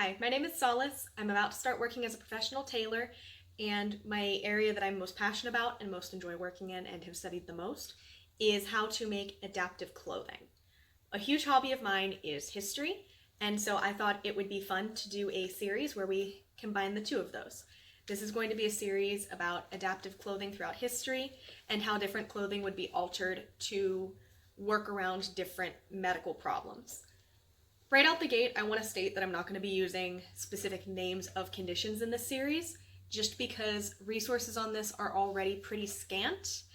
Hi, my name is Solace. I'm about to start working as a professional tailor, and my area that I'm most passionate about and most enjoy working in and have studied the most is how to make adaptive clothing. A huge hobby of mine is history, and so I thought it would be fun to do a series where we combine the two of those. This is going to be a series about adaptive clothing throughout history and how different clothing would be altered to work around different medical problems. Right out the gate, I want to state that I'm not going to be using specific names of conditions in this series, just because resources on this are already pretty scant.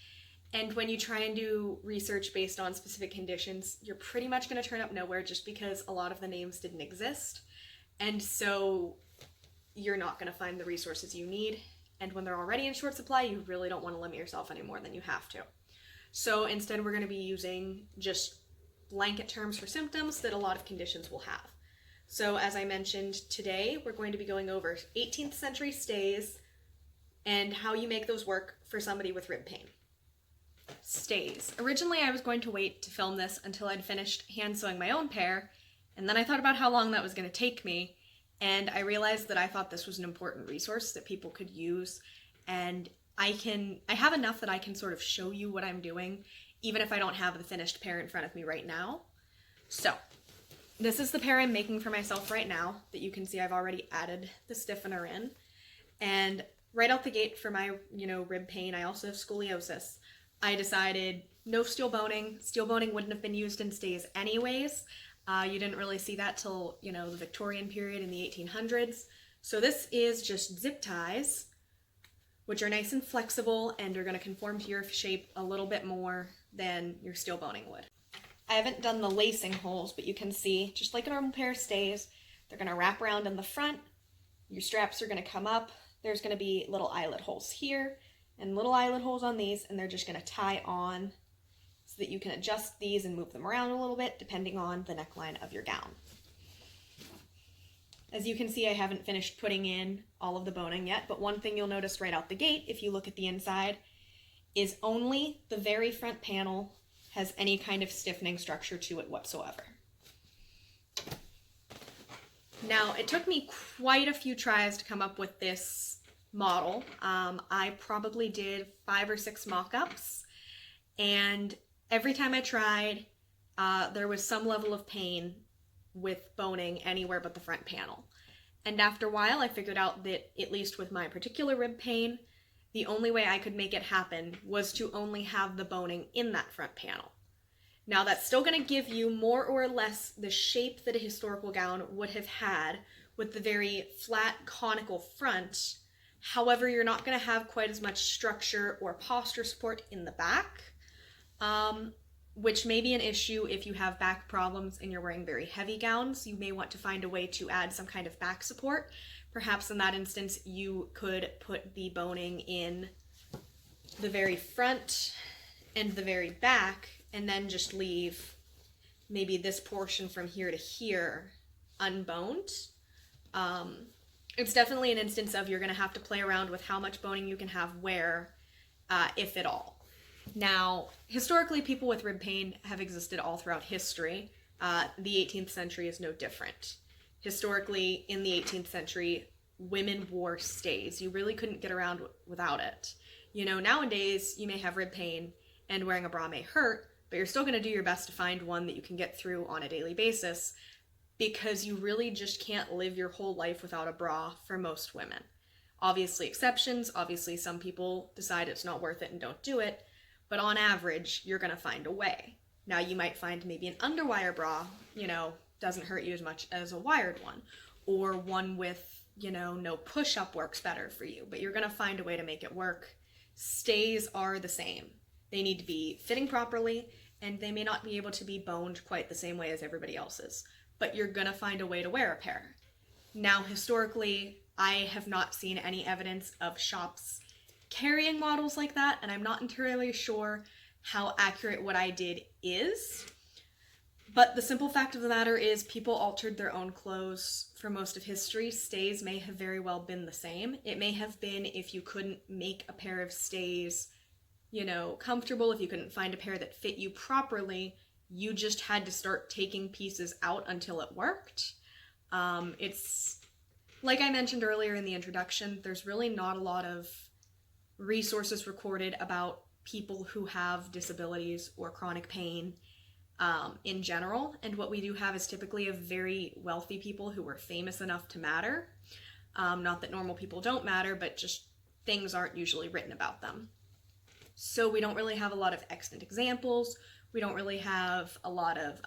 And when you try and do research based on specific conditions, you're pretty much going to turn up nowhere just because a lot of the names didn't exist. And so you're not going to find the resources you need. And when they're already in short supply, you really don't want to limit yourself any more than you have to. So instead, we're going to be using just blanket terms for symptoms that a lot of conditions will have. So as I mentioned, today we're going to be going over 18th century stays and how you make those work for somebody with rib pain. Stays. Originally I was going to wait to film this until I'd finished hand sewing my own pair, and then I thought about how long that was going to take me, and I realized that I thought this was an important resource that people could use, and I have enough that I can sort of show you what I'm doing even if I don't have the finished pair in front of me right now. So this is the pair I'm making for myself right now that you can see I've already added the stiffener in. And right out the gate for my, rib pain, I also have scoliosis. I decided no steel boning. Steel boning wouldn't have been used in stays anyways. You didn't really see that till, the Victorian period in the 1800s. So this is just zip ties, which are nice and flexible and are going to conform to your shape a little bit more than your steel boning would. I haven't done the lacing holes, but you can see, just like a normal pair of stays, they're going to wrap around in the front. Your straps are going to come up. There's going to be little eyelet holes here and little eyelet holes on these, and they're just going to tie on so that you can adjust these and move them around a little bit depending on the neckline of your gown. As you can see, I haven't finished putting in all of the boning yet, but one thing you'll notice right out the gate, if you look at the inside, is only the very front panel has any kind of stiffening structure to it whatsoever. Now, it took me quite a few tries to come up with this model. I probably did 5 or 6 mock-ups, and every time I tried, there was some level of pain with boning anywhere but the front panel. And after a while, I figured out that, at least with my particular rib pain, the only way I could make it happen was to only have the boning in that front panel. Now, that's still going to give you more or less the shape that a historical gown would have had with the very flat conical front. However, you're not going to have quite as much structure or posture support in the back, which may be an issue if you have back problems and you're wearing very heavy gowns. You may want to find a way to add some kind of back support. Perhaps in that instance, you could put the boning in the very front and the very back, and then just leave maybe this portion from here to here unboned. It's definitely an instance of you're going to have to play around with how much boning you can have where, if at all. Now, historically, people with rib pain have existed all throughout history. The 18th century is no different. Historically, in the 18th century, women wore stays. You really couldn't get around without it. Nowadays, you may have rib pain and wearing a bra may hurt, but you're still going to do your best to find one that you can get through on a daily basis, because you really just can't live your whole life without a bra for most women. Obviously exceptions, obviously some people decide it's not worth it and don't do it, but on average, you're going to find a way. Now, you might find maybe an underwire bra, doesn't hurt you as much as a wired one, or one with, no push-up works better for you, but you're going to find a way to make it work. Stays are the same. They need to be fitting properly, and they may not be able to be boned quite the same way as everybody else's, but you're going to find a way to wear a pair. Now, historically, I have not seen any evidence of shops carrying models like that, and I'm not entirely sure how accurate what I did is. But the simple fact of the matter is people altered their own clothes for most of history. Stays may have very well been the same. It may have been if you couldn't make a pair of stays, comfortable, if you couldn't find a pair that fit you properly, you just had to start taking pieces out until it worked. It's, like I mentioned earlier in the introduction, there's really not a lot of resources recorded about people who have disabilities or chronic pain in general. And what we do have is typically of very wealthy people who are famous enough to matter. Not that normal people don't matter, but just things aren't usually written about them. So we don't really have a lot of extant examples. We don't really have a lot of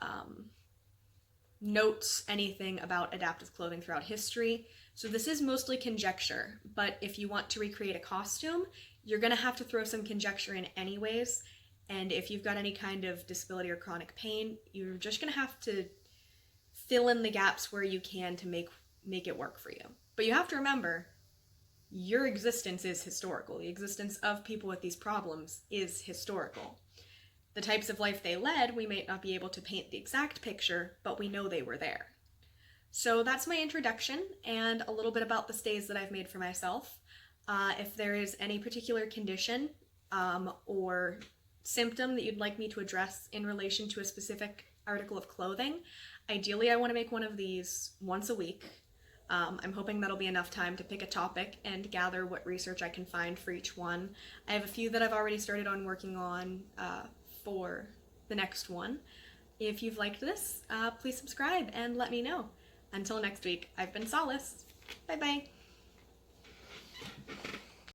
notes, anything about adaptive clothing throughout history. So this is mostly conjecture, but if you want to recreate a costume, you're going to have to throw some conjecture in anyways. And if you've got any kind of disability or chronic pain, you're just going to have to fill in the gaps where you can to make it work for you. But you have to remember, your existence is historical. The existence of people with these problems is historical. The types of life they led, we may not be able to paint the exact picture, but we know they were there. So that's my introduction and a little bit about the stays that I've made for myself. If there is any particular condition or symptom that you'd like me to address in relation to a specific article of clothing, ideally I want to make one of these once a week. I'm hoping that'll be enough time to pick a topic and gather what research I can find for each one. I have a few that I've already started on working on for the next one. If you've liked this, please subscribe and let me know. Until next week, I've been Solace. Bye-bye.